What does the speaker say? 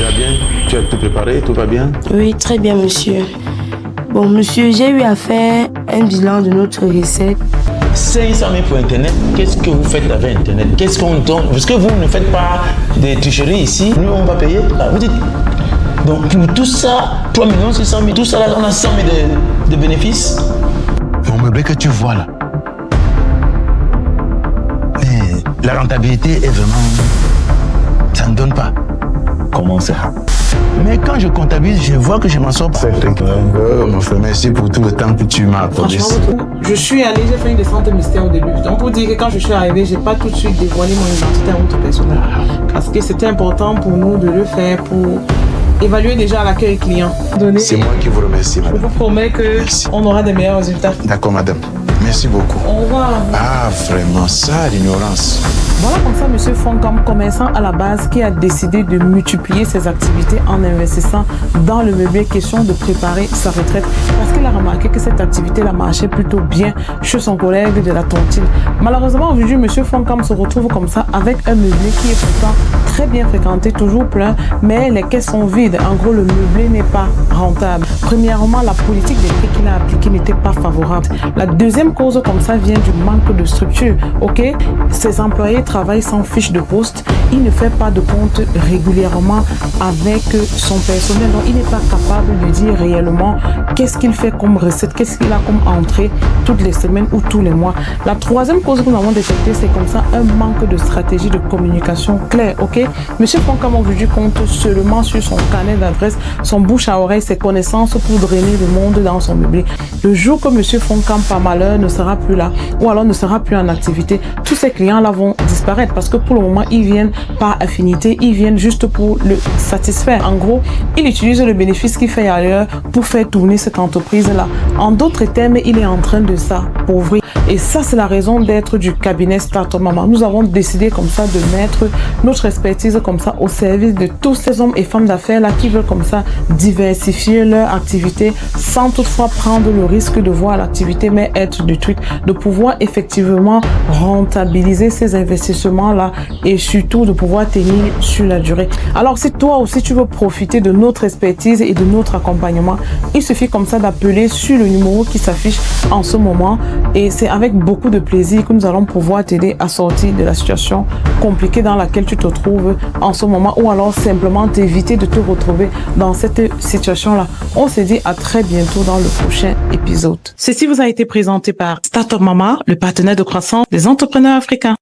Tu vas bien? Tu as tout préparé? Tout va bien? Oui, très bien, monsieur. Bon, monsieur, j'ai eu à faire un bilan de notre recette. 500 000 pour Internet. Qu'est-ce que vous faites avec Internet? Qu'est-ce qu'on donne? Parce que vous ne faites pas des tricheries ici. Nous, on va payer. Vous dites. Donc, pour tout ça, 3 600 000, tout ça, là, on a 100 000 de bénéfices. Mon meublé que tu vois là. Mais la rentabilité est vraiment. Ça ne donne pas. Comment ça? Mais quand je comptabilise, je vois que je m'en sors pas. Mon frère, merci pour tout le temps que tu m'as accordé. Franchement, je suis allée, j'ai fait une descente mystère au début. Donc, pour dire que quand je suis arrivée, j'ai pas tout de suite dévoilé mon identité à notre personnel. Parce que c'était important pour nous de le faire pour évaluer déjà l'accueil client. C'est moi qui vous remercie, Je madame. vous promets qu'on aura des meilleurs résultats. D'accord, madame. Merci beaucoup. Au revoir. Ah, vraiment, ça, l'ignorance. Voilà comme ça, monsieur Foncam, commerçant à la base, qui a décidé de multiplier ses activités en investissant dans le meublé, question de préparer sa retraite. Parce qu'il a remarqué que cette activité-là marchait plutôt bien chez son collègue de la tontine. Malheureusement, aujourd'hui, monsieur Foncam se retrouve comme ça avec un meublé qui est pourtant très bien fréquenté, toujours plein, mais les caisses sont vides. En gros, le meublé n'est pas rentable. Premièrement, la politique des prix qu'il a appliquée n'était pas favorable. La deuxième cause comme ça vient du manque de structure. Ok, ses employés travaillent sans fiche de poste. Il ne fait pas de compte régulièrement avec son personnel. Donc, il n'est pas capable de dire réellement qu'est-ce qu'il fait comme recette, qu'est-ce qu'il a comme entrée toutes les semaines ou tous les mois. La troisième cause que nous avons détectée, c'est comme ça un manque de stratégie de communication claire. Ok, monsieur Foncam aujourd'hui compte seulement sur son carnet d'adresse, son bouche à oreille, ses connaissances pour drainer le monde dans son meublé. Le jour que monsieur Foncam, par malheur, ne sera plus là ou alors ne sera plus en activité, tous ces clients-là vont disparaître parce que pour le moment, ils viennent par affinité, ils viennent juste pour le satisfaire. En gros, il utilise le bénéfice qu'il fait ailleurs pour faire tourner cette entreprise-là. En d'autres termes, il est en train de s'appauvrir. Et ça, c'est la raison d'être du cabinet Startup Mama. Nous avons décidé comme ça de mettre notre expertise comme ça au service de tous ces hommes et femmes d'affaires là qui veulent comme ça diversifier leur activité sans toutefois prendre le risque de voir l'activité mais être détruite, de pouvoir effectivement rentabiliser ces investissements là et surtout de pouvoir tenir sur la durée. Alors si toi aussi tu veux profiter de notre expertise et de notre accompagnement, il suffit comme ça d'appeler sur le numéro qui s'affiche en ce moment et c'est avec beaucoup de plaisir que nous allons pouvoir t'aider à sortir de la situation compliquée dans laquelle tu te trouves en ce moment ou alors simplement t'éviter de te retrouver dans cette situation-là. On se dit à très bientôt dans le prochain épisode. Ceci vous a été présenté par Startup Mama, le partenaire de croissance des entrepreneurs africains.